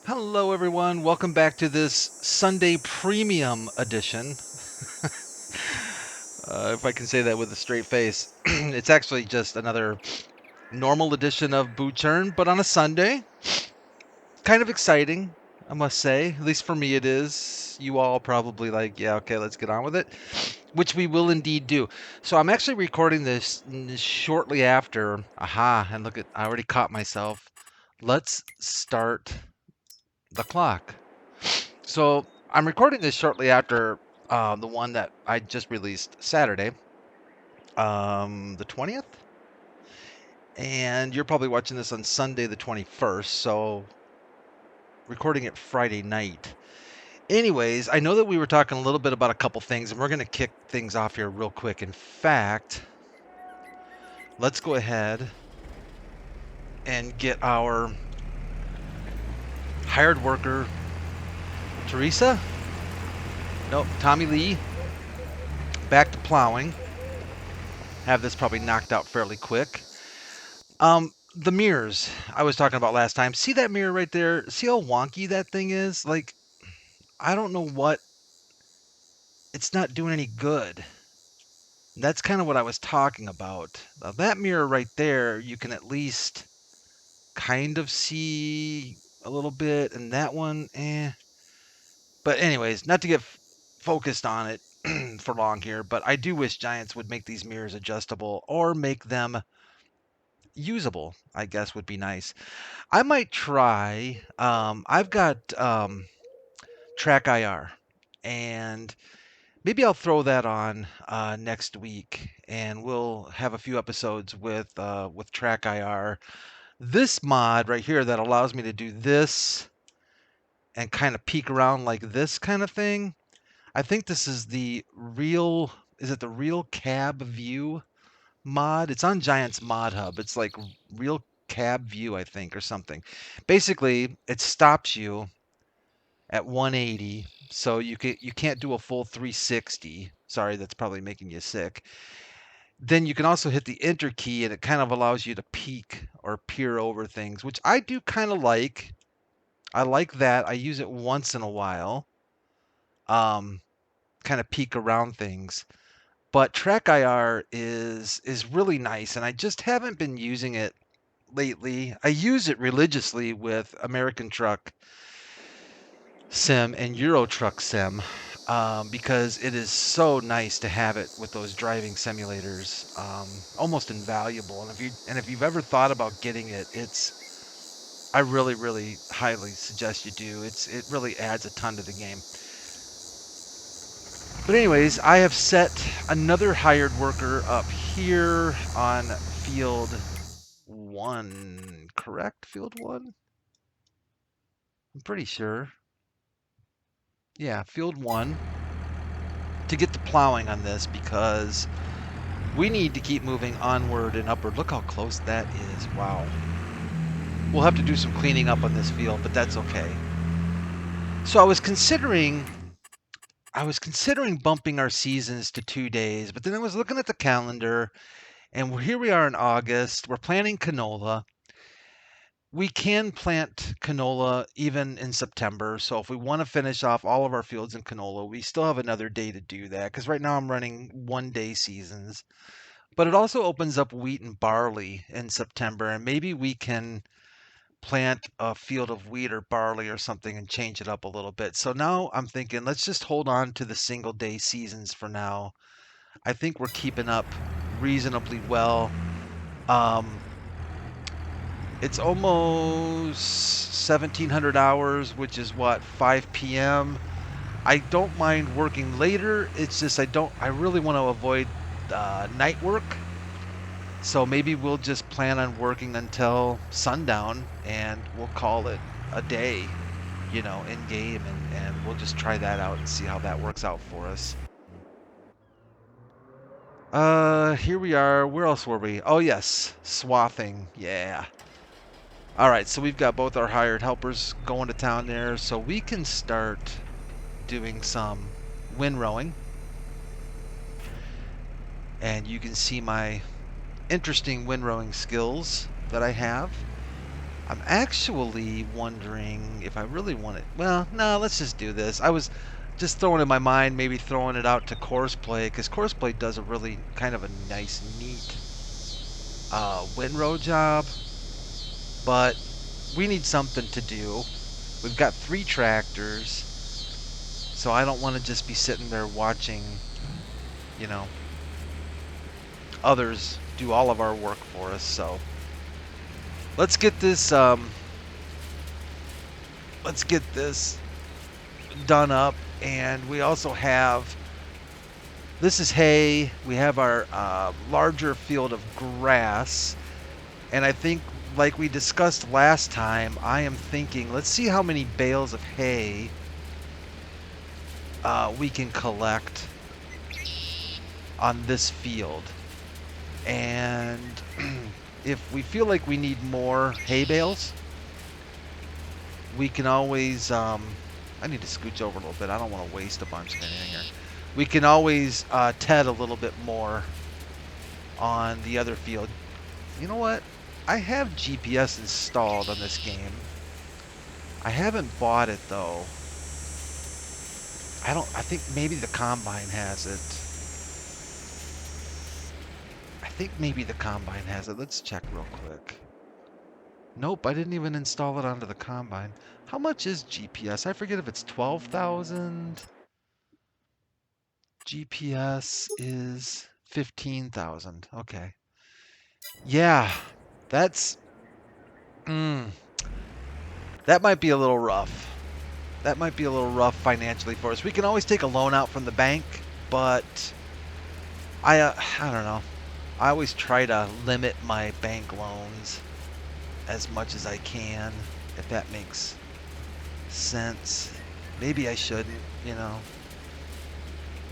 Hello, everyone. Welcome back to this Sunday Premium edition. If I can say that with a straight face, it's actually just another normal edition of Butschern, but on a Sunday. Kind of exciting, I must say. At least for me, it is. You all probably like, yeah, okay, let's get on with it, which we will indeed do. So I'm actually recording this shortly after. Aha, and look at, I already caught myself. Let's start the clock. So I'm recording this shortly after the one that I just released Saturday, the 20th. And you're probably watching this on Sunday, the 21st. So recording it Friday night. Anyways, I know that we were talking a little bit about a couple things, and we're going to kick things off here real quick. In fact, let's go ahead and get our hired worker, Teresa. Nope, Tommy Lee, back to plowing. Have this probably knocked out fairly quick. The mirrors I was talking about last time. See that mirror right there? See how wonky that thing is? Like, I don't know what, it's not doing any good. That's kind of what I was talking about. Now, that mirror right there, you can at least kind of see a little bit, and that one, eh. But anyways, not to get focused on it for long here, but I do wish Giants would make these mirrors adjustable or make them usable, I guess would be nice. I might try. I've got Track IR, and maybe I'll throw that on next week, and we'll have a few episodes with Track IR. This mod right here that allows me to do this and kind of peek around like this kind of thing. I think this is the real. Is it the real cab view mod? It's on Giants Mod Hub. It's like real cab view, I think, or something. Basically, it stops you at 180, so you can't do a full 360. Sorry, that's probably making you sick. Then you can also hit the enter key, and it kind of allows you to peek or peer over things, which I do kind of like. I like that. I use it once in a while. Um, kind of peek around things. But Track IR is really nice, and I just haven't been using it lately. I use it religiously with American Truck Sim and Euro Truck Sim because it is so nice to have it with those driving simulators. Almost invaluable. And if you've ever thought about getting it, I really really highly suggest you do. It really adds a ton to the game. But anyways, I have set another hired worker up here on field 1, correct? Field 1? I'm pretty sure. Yeah, field 1 to get the plowing on this because we need to keep moving onward and upward. Look how close that is. Wow. We'll have to do some cleaning up on this field, but that's okay. So I was considering bumping our seasons to 2 days, but then I was looking at the calendar and here we are in August. We're planting canola. We can plant canola even in September. So if we want to finish off all of our fields in canola, we still have another day to do that. Because right now I'm running 1 day seasons. But it also opens up wheat and barley in September. And maybe we can plant a field of wheat or barley or something and change it up a little bit. So now I'm thinking let's just hold on to the single day seasons for now. I think we're keeping up reasonably well. Um, It's almost 1,700 hours, which is what, 5 p.m. I don't mind working later. It's just I really want to avoid night work. So maybe we'll just plan on working until sundown and we'll call it a day, in game, and we'll just try that out and see how that works out for us. Here we are. Where else were we? Oh, yes, swathing. Yeah. All right, so we've got both our hired helpers going to town there, so we can start doing some windrowing. And you can see my interesting windrowing skills that I have. I'm actually wondering if I really want it. Well, no, let's just do this. I was just throwing in my mind, maybe throwing it out to Courseplay, because Courseplay does a really kind of a nice, neat windrow job. But we need something to do. We've got 3 tractors, so I don't want to just be sitting there watching, you know, others do all of our work for us. So let's get this. Let's get this done up, and we also have. This is hay. We have our larger field of grass, and I think, like we discussed last time, I am thinking, let's see how many bales of hay we can collect on this field. And if we feel like we need more hay bales, we can always, I need to scooch over a little bit. I don't want to waste a bunch of anything here. We can always TED a little bit more on the other field. You know what? I have GPS installed on this game. I haven't bought it though. I think maybe the Combine has it. I think maybe the Combine has it. Let's check real quick. Nope, I didn't even install it onto the Combine. How much is GPS? I forget if it's 12,000. GPS is 15,000. Okay. Yeah, that's... that might be a little rough. That might be a little rough financially for us. We can always take a loan out from the bank, but I don't know. I always try to limit my bank loans as much as I can, if that makes sense. Maybe I shouldn't, you know.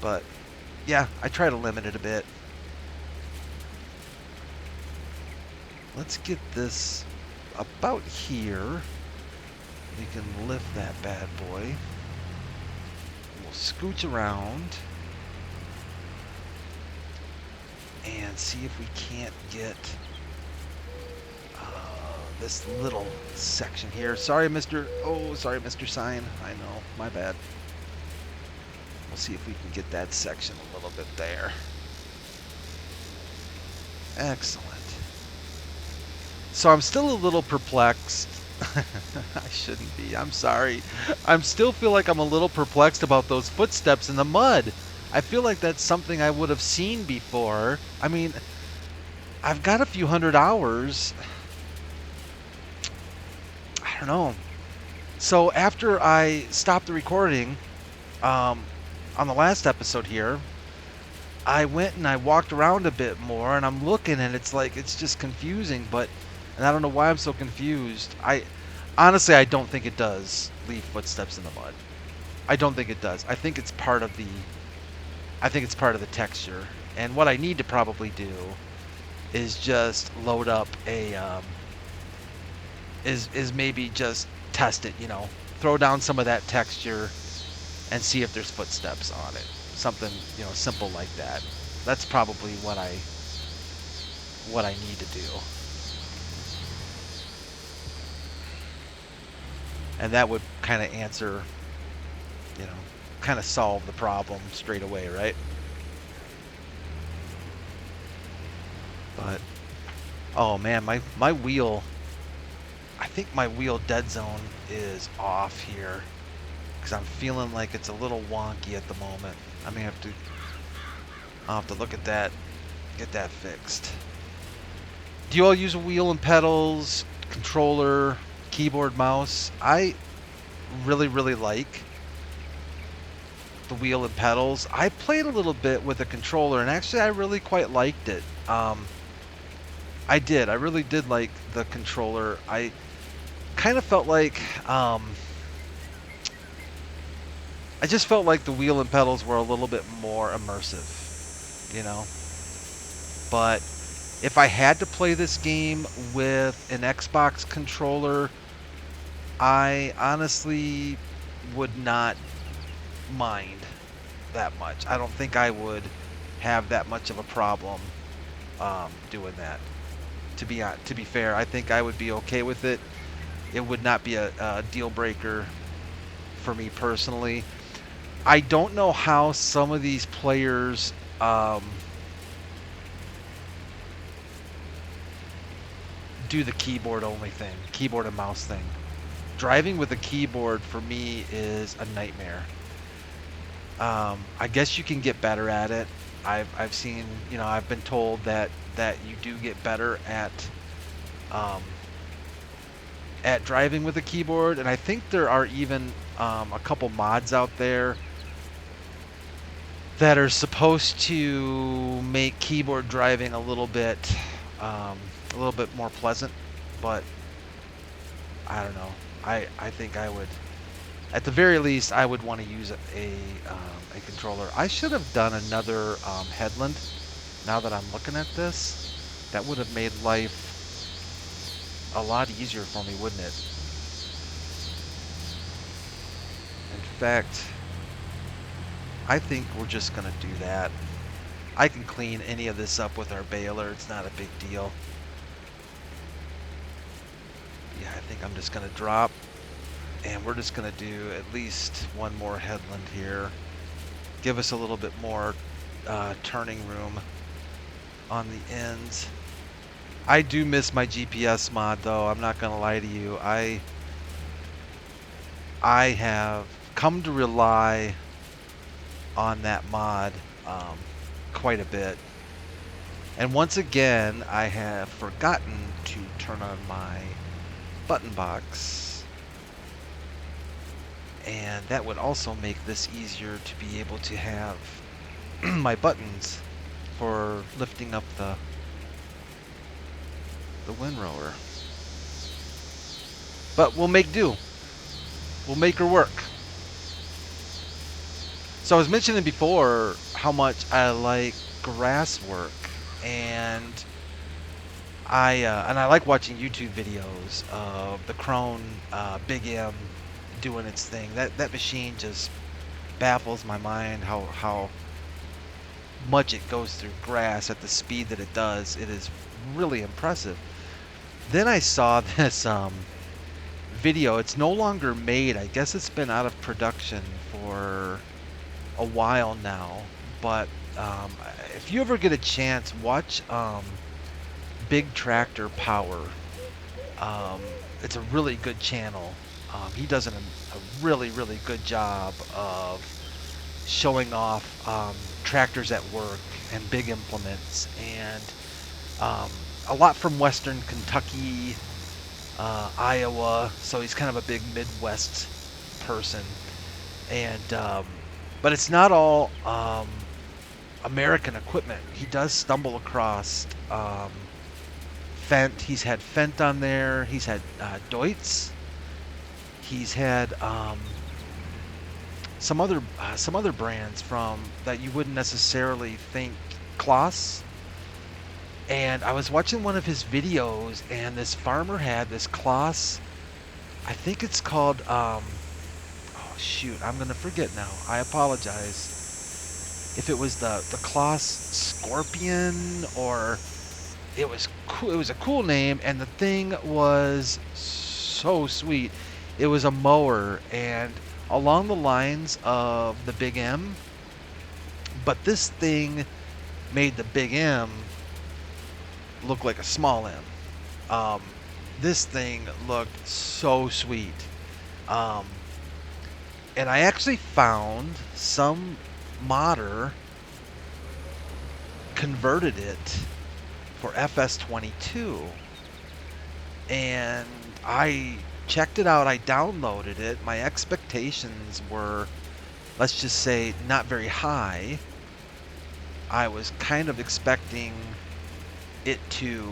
But yeah, I try to limit it a bit. Let's get this about here. We can lift that bad boy. We'll scooch around and see if we can't get this little section here. Sorry, Mr. Oh, sorry, Mr. Sign. I know, my bad. We'll see if we can get that section a little bit there. Excellent. So I'm still a little perplexed. I shouldn't be. I'm sorry. I still feel like I'm a little perplexed about those footsteps in the mud. I feel like that's something I would have seen before. I mean, I've got a few hundred hours. I don't know. So after I stopped the recording on the last episode here, I went and I walked around a bit more, and I'm looking, and it's like it's just confusing. And I don't know why I'm so confused. Honestly, I don't think it does leave footsteps in the mud. I don't think it does. I think it's part of the texture. And what I need to probably do is just load up a is maybe just test it, you know, throw down some of that texture and see if there's footsteps on it. Something, you know, simple like that. That's probably what I need to do. And that would kind of answer, you know, kind of solve the problem straight away, right? But, oh man, my wheel, I think my wheel dead zone is off here, because I'm feeling like it's a little wonky at the moment. I'll have to look at that, get that fixed. Do you all use wheel and pedals, controller, keyboard, mouse? I really like the wheel and pedals. I played a little bit with a controller, and actually I really quite liked it. I really did like the controller. I kind of felt like I just felt like the wheel and pedals were a little bit more immersive, you know. But if I had to play this game with an Xbox controller, I honestly would not mind that much. I don't think I would have that much of a problem doing that. To be fair, I think I would be okay with it. it would not be a deal breaker for me personally. I don't know how some of these players do the keyboard only thing, keyboard and mouse thing. Driving with a keyboard for me is a nightmare. I guess you can get better at it. I've seen, I've been told that you do get better um, at driving with a keyboard, and I think there are even a couple mods out there that are supposed to make keyboard driving um, a little bit more pleasant. But I don't know. I think I would, at the very least, I would want to use a controller. I should have done another headland. Now that I'm looking at this, that would have made life a lot easier for me, wouldn't it? In fact, I think we're just gonna do that. I can clean any of this up with our baler. It's not a big deal. Yeah, I think I'm just gonna drop, and we're just gonna do at least one more headland here. Give us a little bit more turning room on the ends. I do miss my GPS mod, though. I'm not gonna lie to you. I have come to rely on that mod quite a bit. And once again, I have forgotten to turn on my button box. And that would also make this easier to be able to have my buttons for lifting up the windrower. But we'll make do. We'll make her work. So I was mentioning before how much I like grass work, and I like watching YouTube videos of the Krone Big M doing its thing. That machine just baffles my mind how much it goes through grass at the speed that it does. It is really impressive. Then I saw this video. It's no longer made. I guess it's been out of production for a while now. But if you ever get a chance, watch Big Tractor Power. It's a really good channel. He does a really, really good job of showing off tractors at work and big implements, and a lot from Western Kentucky, Iowa. So he's kind of a big Midwest person, and but it's not all American equipment. He does stumble across Fendt. He's had Fendt on there. He's had Deutz. He's had some other brands from that you wouldn't necessarily think. Kloss. And I was watching one of his videos, and this farmer had this Kloss. I think it's called oh shoot, I'm gonna forget now. I apologize. If it was the Kloss Scorpion, or it was cool. It was a cool name, and the thing was so sweet. It was a mower, and along the lines of the Big M, but this thing made the Big M look like a small M. This thing looked so sweet. And I actually found some modder converted it for FS22, and I checked it out. I downloaded it. My expectations were, let's just say, not very high. I was kind of expecting it to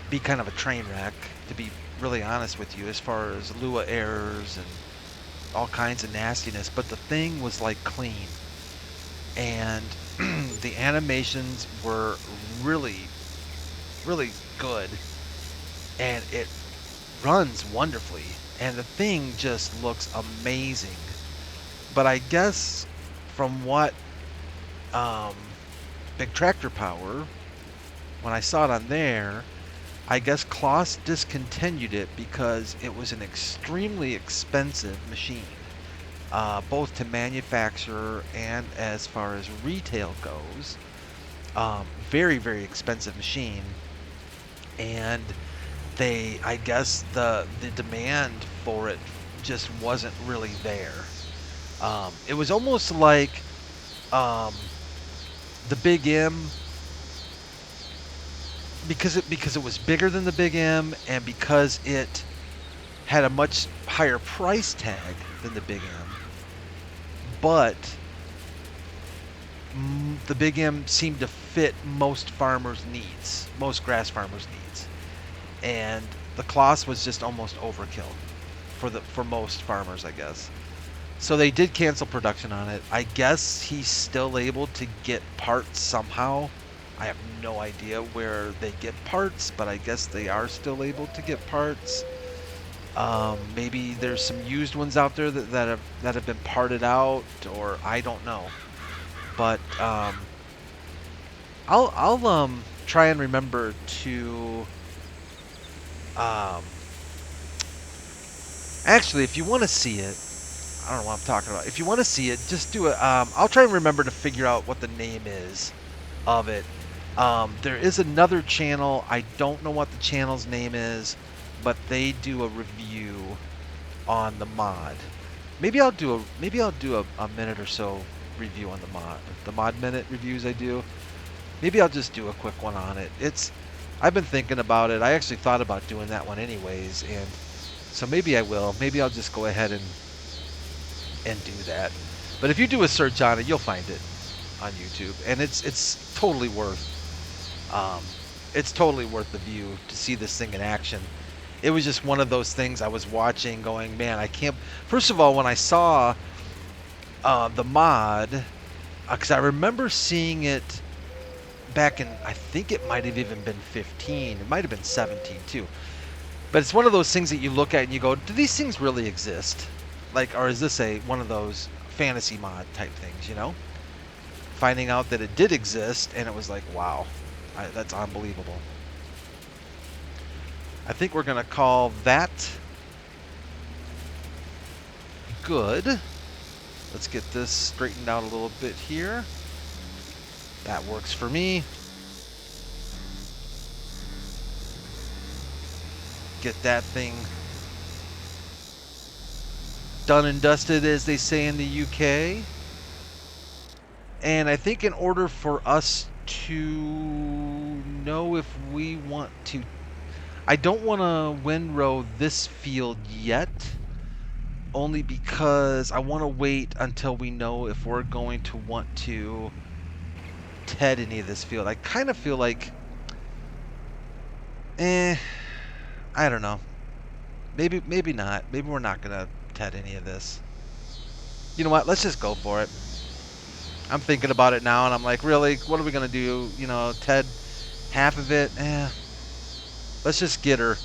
be kind of a train wreck, to be really honest with you, as far as Lua errors and all kinds of nastiness. But the thing was like clean, and the animations were really, really good, and it runs wonderfully, and the thing just looks amazing. But I guess from what Big Tractor Power, when I saw it on there, I guess Kloss discontinued it because it was an extremely expensive machine, both to manufacture and as far as retail goes. Very, very expensive machine, and I guess the demand for it just wasn't really there. It was almost like um, the Big M, because it was bigger than the Big M, and because it had a much higher price tag than the Big M. But the Big M seemed to fit most farmers' needs, most grass farmers' needs, and the Kloss was just almost overkill for most farmers, I guess. So they did cancel production on it. I guess he's still able to get parts somehow. I have no idea where they get parts, but I guess they are still able to get parts. Maybe there's some used ones out there that have been parted out, or I don't know. But I'll try and remember to um, actually, if you want to see it, I don't know what I'm talking about. If you want to see it, just do it. I'll try and remember to figure out what the name is of it. There is another channel. I don't know what the channel's name is, but they do a review on the mod. Maybe I'll do a minute or so review on the mod minute reviews I do. Maybe I'll just do a quick one on it. I've been thinking about it. I actually thought about doing that one anyways, and so maybe I will. Maybe I'll just go ahead and do that. But if you do a search on it, you'll find it on YouTube, and um, it's totally worth the view to see this thing in action. It was just one of those things I was watching, going, man, I can't. First of all, when I saw the mod, because I remember seeing it back in, I think it might have even been 15. It might have been 17 too. But it's one of those things that you look at and you go, do these things really exist? Like, or is this one of those fantasy mod type things, you know? Finding out that it did exist, and it was like, wow, that's unbelievable. I think we're going to call that good. Let's get this straightened out a little bit here. That works for me. Get that thing done and dusted, as they say in the UK. And I think in order for us to know if we want to, I don't want to windrow this field yet, only because I want to wait until we know if we're going to want to TED any of this field. I kind of feel like, I don't know. Maybe not. Maybe we're not gonna TED any of this. You know what? Let's just go for it. I'm thinking about it now, and I'm like, really? What are we gonna do? You know, TED half of it? Let's just get her.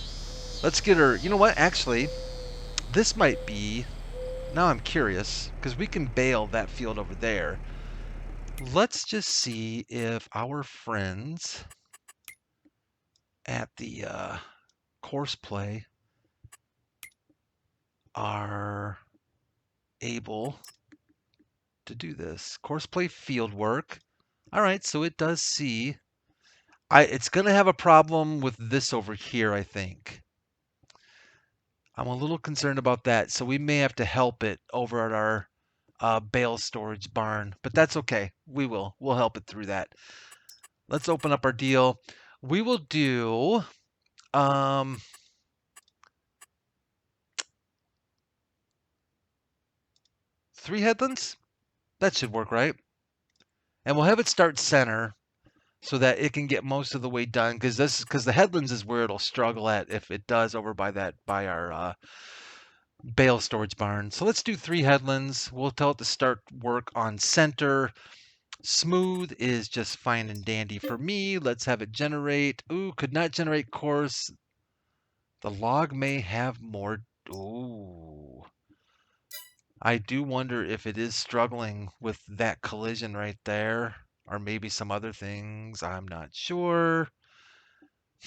Let's get her. You know what? Actually, this might be. Now I'm curious, because we can bail that field over there. Let's just see if our friends at the course play are able to do this. Course play field work. All right, so it does see. It's going to have a problem with this over here, I think. I'm a little concerned about that, so we may have to help it over at our bale storage barn, but that's okay. We will. We'll help it through that. Let's open up our deal. We will do 3 headlands. That should work, right? And we'll have it start center so that it can get most of the way done, because the headlands is where it'll struggle at if it does over by our bale storage barn. So let's do 3 headlands. We'll tell it to start work on center. Smooth is just fine and dandy for me. Let's have it generate. Ooh, could not generate course. The log may have more. Ooh. I do wonder if it is struggling with that collision right there, or maybe some other things. I'm not sure.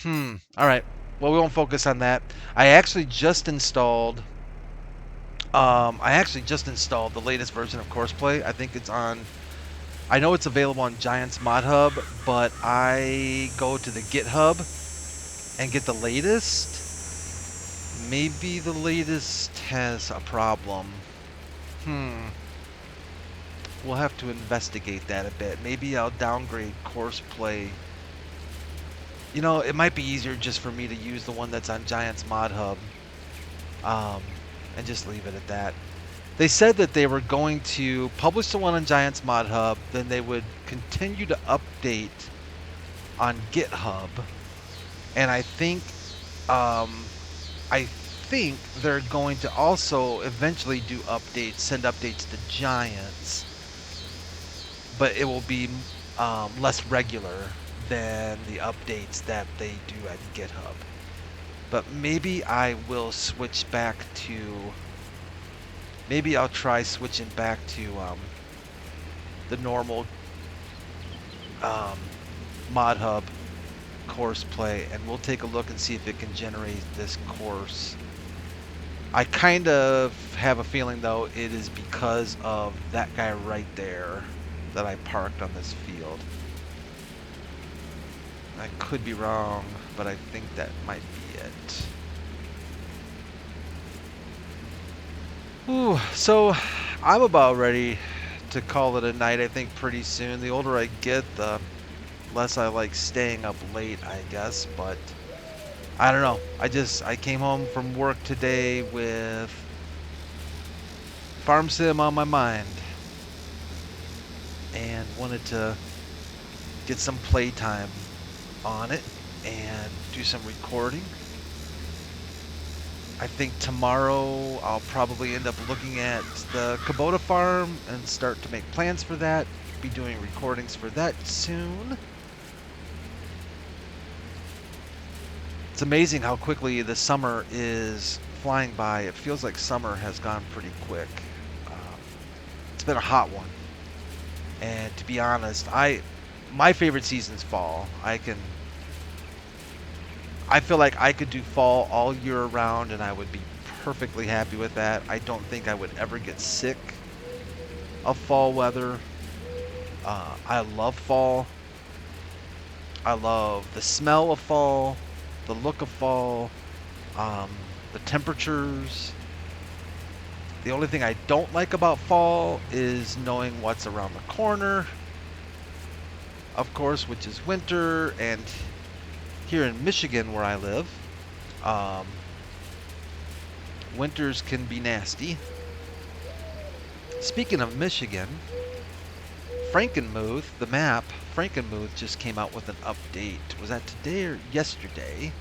All right. Well, we won't focus on that. I actually just installed. The latest version of Courseplay. I think it's on. I know it's available on Giants Mod Hub, but I go to the GitHub and get the latest. Maybe the latest has a problem. Hmm. We'll have to investigate that a bit. Maybe I'll downgrade Courseplay. You know, it might be easier just for me to use the one that's on Giants Mod Hub, um, and just leave it at that. They said that they were going to publish the one on Giants Mod Hub, then they would continue to update on GitHub, and um, I think they're going to also eventually do updates, send updates to Giants, but it will be less regular than the updates that they do at GitHub. But maybe I will switch back to. Maybe I'll try switching back to the normal Mod Hub Courseplay, and we'll take a look and see if it can generate this course. I kind of have a feeling, though, it is because of that guy right there that I parked on this field. I could be wrong, but I think that might be it. Ooh, so I'm about ready to call it a night, I think, pretty soon. The older I get, the less I like staying up late, I guess, but I don't know. I came home from work today with Farm Sim on my mind and wanted to get some playtime on it and do some recording. I think tomorrow I'll probably end up looking at the Kubota farm and start to make plans for that. Be doing recordings for that soon. It's amazing how quickly the summer is flying by. It feels like summer has gone pretty quick. It's been a hot one. And to be honest, my favorite season's fall. I feel like I could do fall all year round and I would be perfectly happy with that. I don't think I would ever get sick of fall weather. I love fall. I love the smell of fall, the look of fall, the temperatures. The only thing I don't like about fall is knowing what's around the corner, of course, which is winter. And here in Michigan, where I live, winters can be nasty. Speaking of Michigan, Frankenmuth, the map, Frankenmuth just came out with an update. Was that today or yesterday?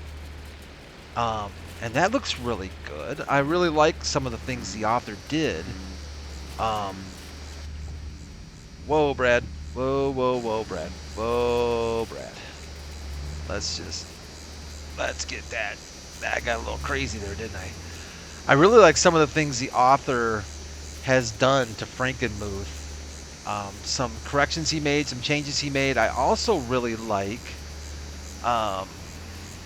And that looks really good. I really like some of the things the author did. Whoa, Brad. Whoa, Brad. Whoa, Brad. Let's get that. That got a little crazy there, didn't I? I really like some of the things the author has done to Frankenmuth. Some corrections he made, some changes he made. I also really like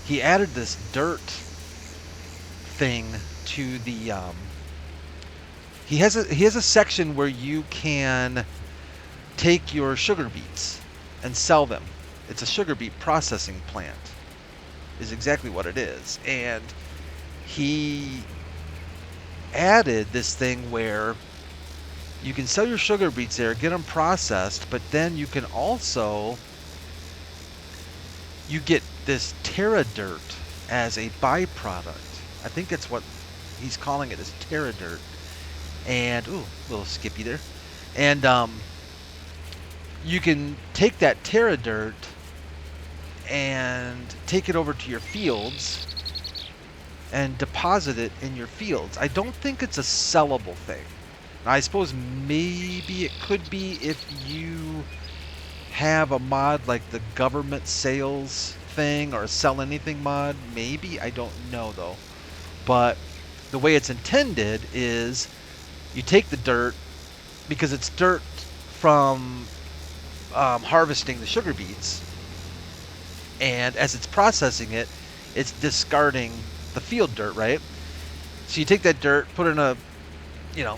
he added this dirt thing to the he has a section where you can take your sugar beets and sell them. It's a sugar beet processing plant is exactly what it is. And he added this thing where you can sell your sugar beets there, get them processed, but then you can also you get this Terra dirt as a byproduct. I think that's what he's calling it, is Terra dirt. And ooh, little skippy there. And you can take that Terra dirt and take it over to your fields and deposit it in your fields. I don't think it's a sellable thing. Now, I suppose maybe it could be if you have a mod like the government sales thing or a sell anything mod. Maybe, I don't know though. But the way it's intended is you take the dirt, because it's dirt from harvesting the sugar beets. And as it's processing it, it's discarding the field dirt, right? So you take that dirt, put it in a,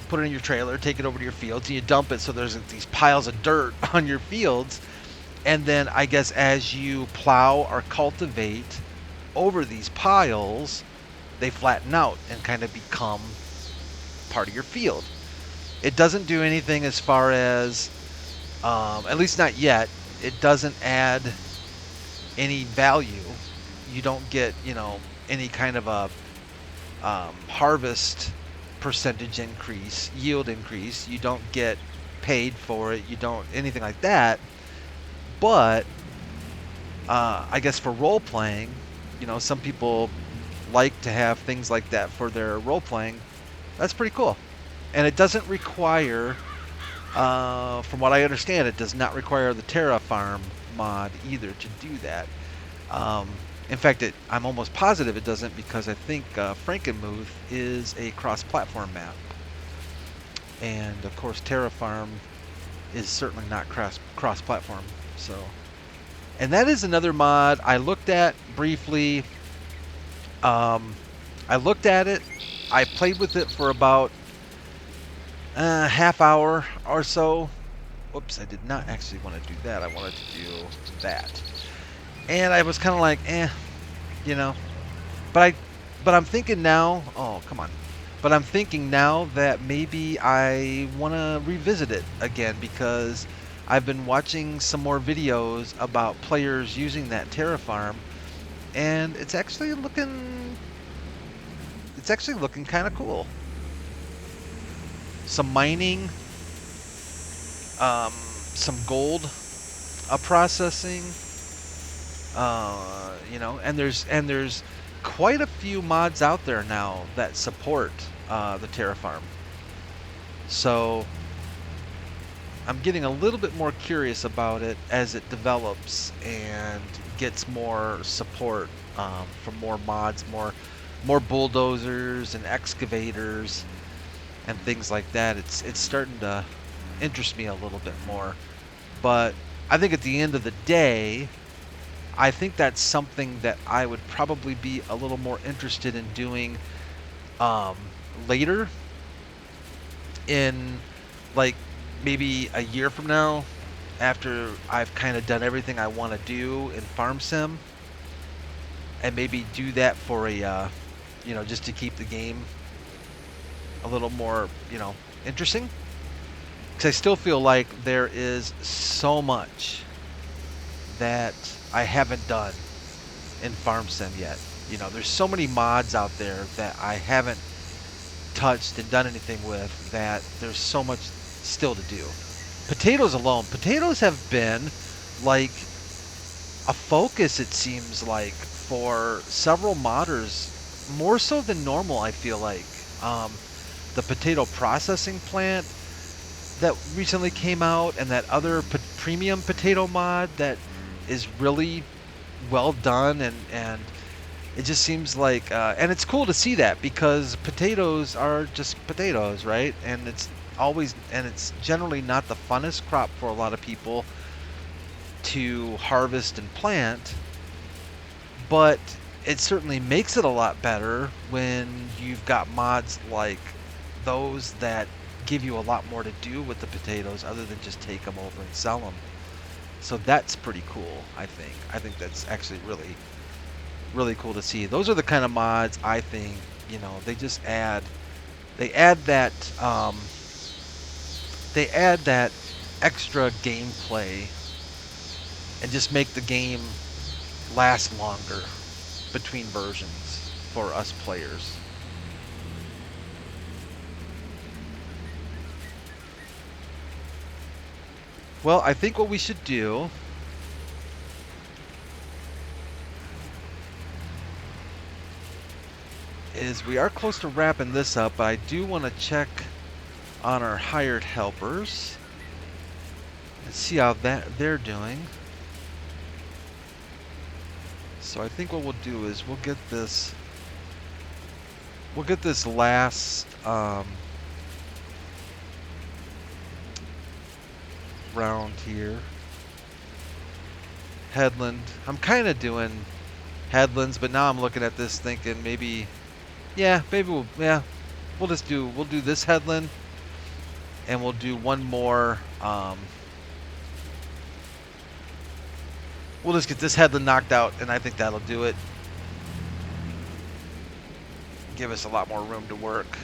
put it in your trailer, take it over to your fields, and you dump it. So there's these piles of dirt on your fields. And then I guess as you plow or cultivate over these piles, they flatten out and kind of become part of your field. It doesn't do anything as far as, at least not yet, it doesn't add any value. You don't get, any kind of a harvest percentage increase, yield increase. You don't get paid for it. You don't, anything like that. But I guess for role playing, some people like to have things like that for their role playing. That's pretty cool. And it doesn't require, from what I understand, it does not require the Terra Farm mod either to do that. In fact, I'm almost positive it doesn't, because I think Frankenmuth is a cross-platform map. And of course, Terra Farm is certainly not cross-platform. So, and that is another mod I looked at briefly. I looked at it. I played with it for about half hour or so. Whoops, I did not actually want to do that. I wanted to do that. And I was kind of like, you know. But I'm thinking now, oh, come on. But I'm thinking now that maybe I want to revisit it again, because I've been watching some more videos about players using that Terra Farm, and it's actually looking kind of cool. Some mining, some gold processing, and there's quite a few mods out there now that support the Terra Farm. So I'm getting a little bit more curious about it as it develops and gets more support from more mods, more bulldozers and excavators and things like that. It's starting to interest me a little bit more. But I think at the end of the day, I think that's something that I would probably be a little more interested in doing later, in like maybe a year from now, after I've kind of done everything I want to do in Farm Sim, and maybe do that for a just to keep the game a little more interesting, because I still feel like there is so much that I haven't done in Farm Sim yet. There's so many mods out there that I haven't touched and done anything with, that there's so much still to do. Potatoes have been like a focus, it seems like, for several modders, more so than normal, I feel like. The potato processing plant that recently came out, and that other premium potato mod that is really well done, and it just seems like, and it's cool to see that, because potatoes are just potatoes, right? And it's generally not the funnest crop for a lot of people to harvest and plant, but it certainly makes it a lot better when you've got mods like those that give you a lot more to do with the potatoes other than just take them over and sell them. So that's pretty cool, I think. I think that's actually really, really cool to see. Those are the kind of mods I think, they add that extra gameplay and just make the game last longer between versions for us players. Well, I think what we should do is, we are close to wrapping this up, but I do want to check on our hired helpers and see how they're doing. So I think what we'll do is we'll get this last round here. Headland. I'm kind of doing headlands, but now I'm looking at this thinking maybe, yeah, maybe we'll do this headland, and we'll do one more. We'll just get this headland knocked out, and I think that'll do it. Give us a lot more room to work.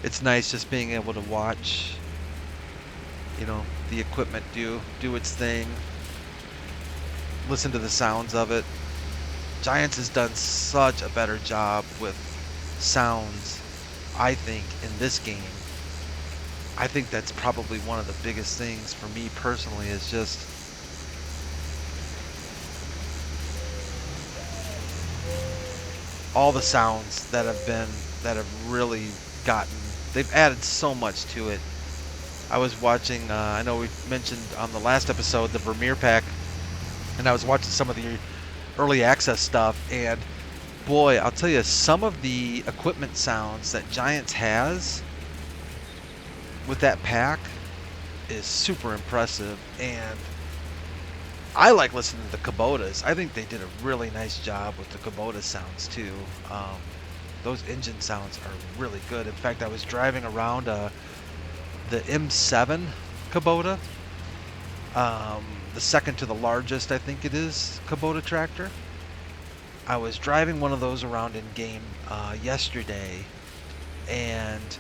It's nice just being able to watch, the equipment do its thing. Listen to the sounds of it. Giants has done such a better job with sounds, I think, in this game. I think that's probably one of the biggest things for me personally is just all the sounds that have really gotten, they've added so much to it. I was watching, I know we mentioned on the last episode the Vermeer Pack, and I was watching some of the early access stuff, and boy, I'll tell you, some of the equipment sounds that Giants has with that pack is super impressive, and I like listening to the Kubotas. I think they did a really nice job with the Kubota sounds too. Those engine sounds are really good. In fact, I was driving around the M7 Kubota, the second to the largest, I think it is, Kubota tractor. I was driving one of those around in game yesterday, and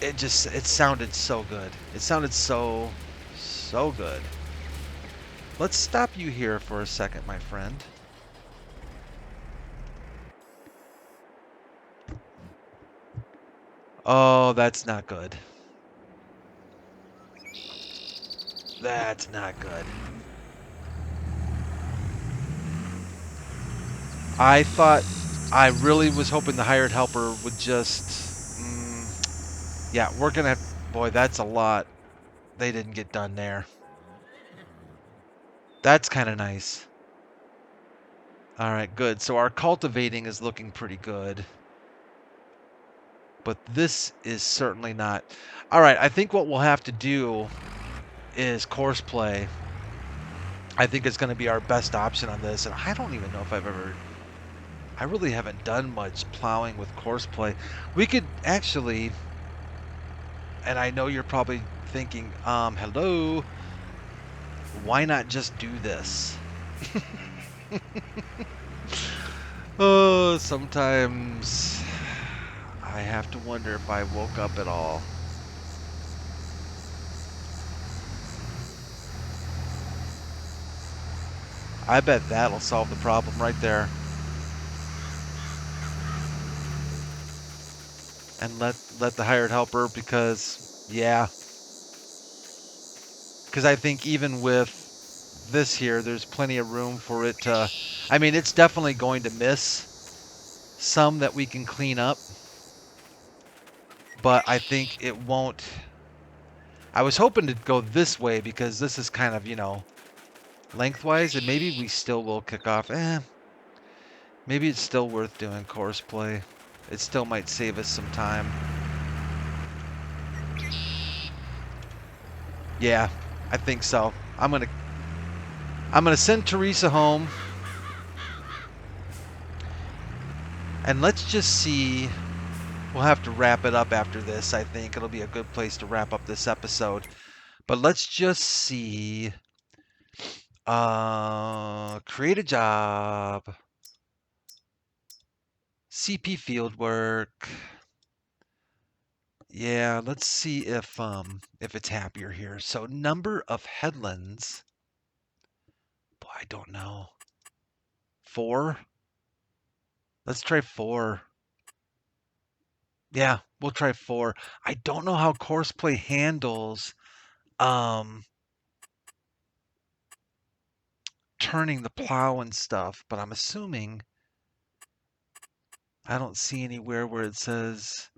it sounded so good. It sounded so good. Let's stop you here for a second, my friend. Oh, that's not good. That's not good. I really was hoping the hired helper would just, yeah, we're gonna have, boy, that's a lot. They didn't get done there. That's kind of nice. All right, good. So our cultivating is looking pretty good. But this is certainly not. All right, I think what we'll have to do is course play. I think it's going to be our best option on this. And I don't even know if I really haven't done much plowing with course play. We could actually, and I know you're probably thinking, hello, why not just do this? Oh, sometimes I have to wonder if I woke up at all. I bet that'll solve the problem right there. And let the hired helper, because yeah. Because I think even with this here, there's plenty of room for it to, I mean, it's definitely going to miss some that we can clean up. But I think it won't. I was hoping to go this way because this is kind of, lengthwise, and maybe we still will kick off. Maybe it's still worth doing course play. It still might save us some time. Yeah, I think so. I'm gonna send Teresa home, and let's just see. We'll have to wrap it up after this. I think it'll be a good place to wrap up this episode. But let's just see. Create a job. CP Fieldwork. Yeah, let's see if it's happier here. So number of headlands. Boy, I don't know. 4? Let's try 4. Yeah, we'll try 4. I don't know how courseplay handles turning the plow and stuff, but I'm assuming I don't see anywhere where it says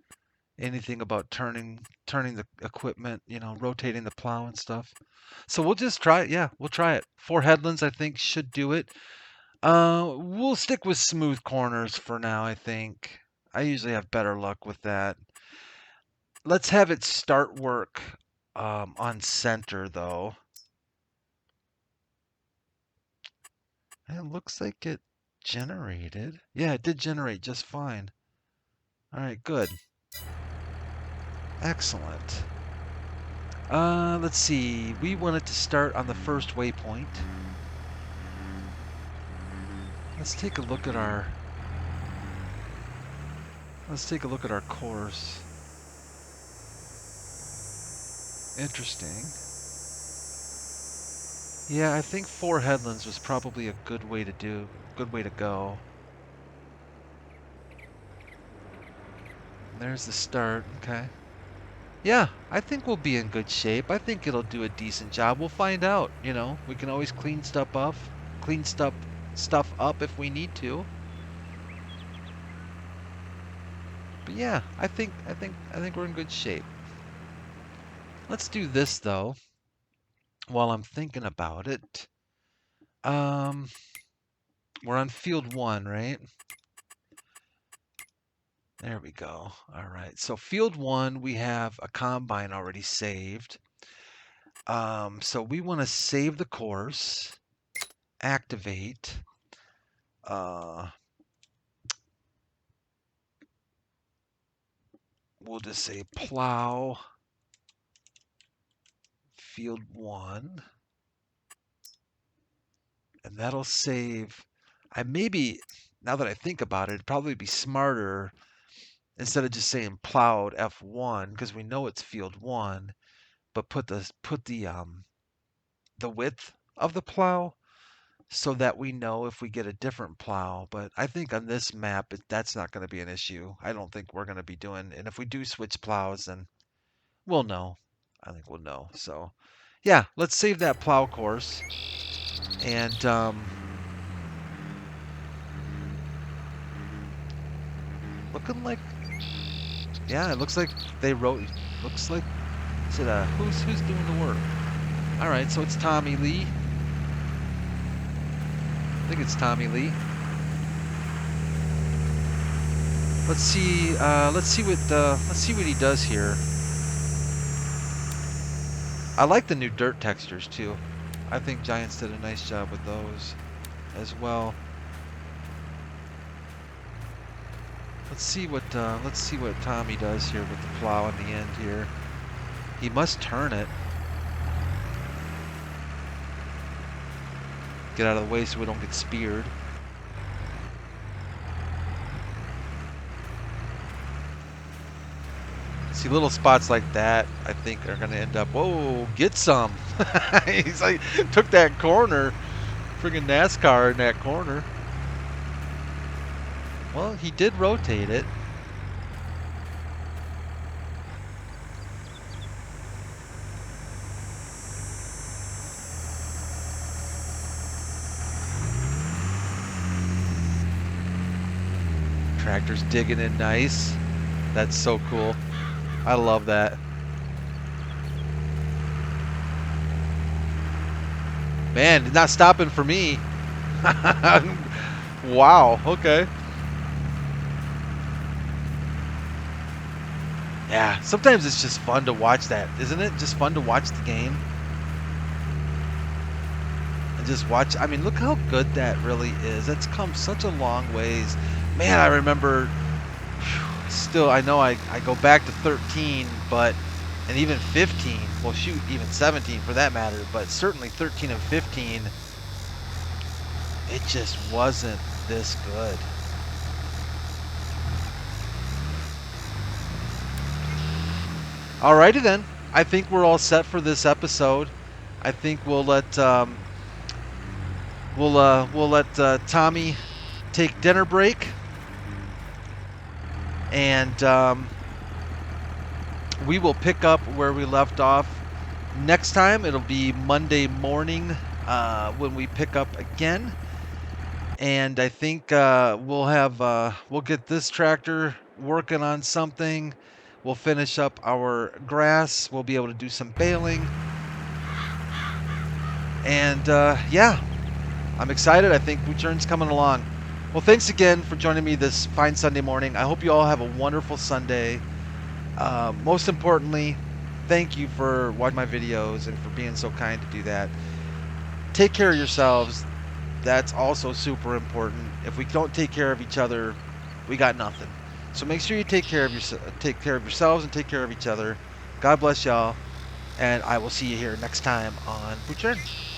anything about turning the equipment, rotating the plow and stuff. So we'll just try it. Yeah, we'll try it. 4 headlands I think should do it. We'll stick with smooth corners for now, I think. I usually have better luck with that. Let's have it start work on center, though. It looks like it generated. Yeah, it did generate just fine. All right, good. Excellent. Let's see. We want it to start on the first waypoint. Let's take a look at our course. Interesting. Yeah, I think 4 headlands was probably a good way to go. There's the start. Okay. Yeah, I think we'll be in good shape. I think it'll do a decent job. We'll find out, you know. We can always clean stuff up if we need to. But yeah, I think we're in good shape. Let's do this though while I'm thinking about it. Um we're on field 1, right? There we go. All right. So field 1, we have a combine already saved. So we want to save the course, activate. We'll just say plow field 1, and that'll save. Now that I think about it, it'd probably be smarter instead of just saying plowed F1 because we know it's field 1, but put the width of the plow so that we know if we get a different plow. But I think on this map, that's not going to be an issue. I don't think we're going to be doing, and if we do switch plows, then we'll know. I think we'll know. So, yeah, let's save that plow course. And looking like, yeah, it looks like they wrote. Looks like is it who's doing the work? All right, so it's Tommy Lee. I think it's Tommy Lee. Let's see. Let's see what he does here. I like the new dirt textures too. I think Giants did a nice job with those as well. Let's see what Tommy does here with the plow in the end here. He must turn it. Get out of the way so we don't get speared. See, little spots like that, I think, are going to end up, whoa, get some. He's like, took that corner. Friggin' NASCAR in that corner. Well, he did rotate it. Tractor's digging in nice. That's so cool. I love that. Man, not stopping for me. Wow, okay. Yeah, sometimes it's just fun to watch that, isn't it? Just fun to watch the game. And just watch, I mean, look how good that really is. That's come such a long ways. Man, I remember, still, I know I go back to 13, but, and even 15, well shoot, even 17 for that matter, but certainly 13 and 15, it just wasn't this good. Alrighty then. I think we're all set for this episode. I think we'll let Tommy take dinner break, and we will pick up where we left off next time. It'll be Monday morning when we pick up again, and I think we'll get this tractor working on something. We'll finish up our grass. We'll be able to do some baling. And yeah, I'm excited. I think Butschern's coming along. Well, thanks again for joining me this fine Sunday morning. I hope you all have a wonderful Sunday. Most importantly, thank you for watching my videos and for being so kind to do that. Take care of yourselves. That's also super important. If we don't take care of each other, we got nothing. So make sure you take care of yourselves and take care of each other. God bless y'all, and I will see you here next time on Butchern.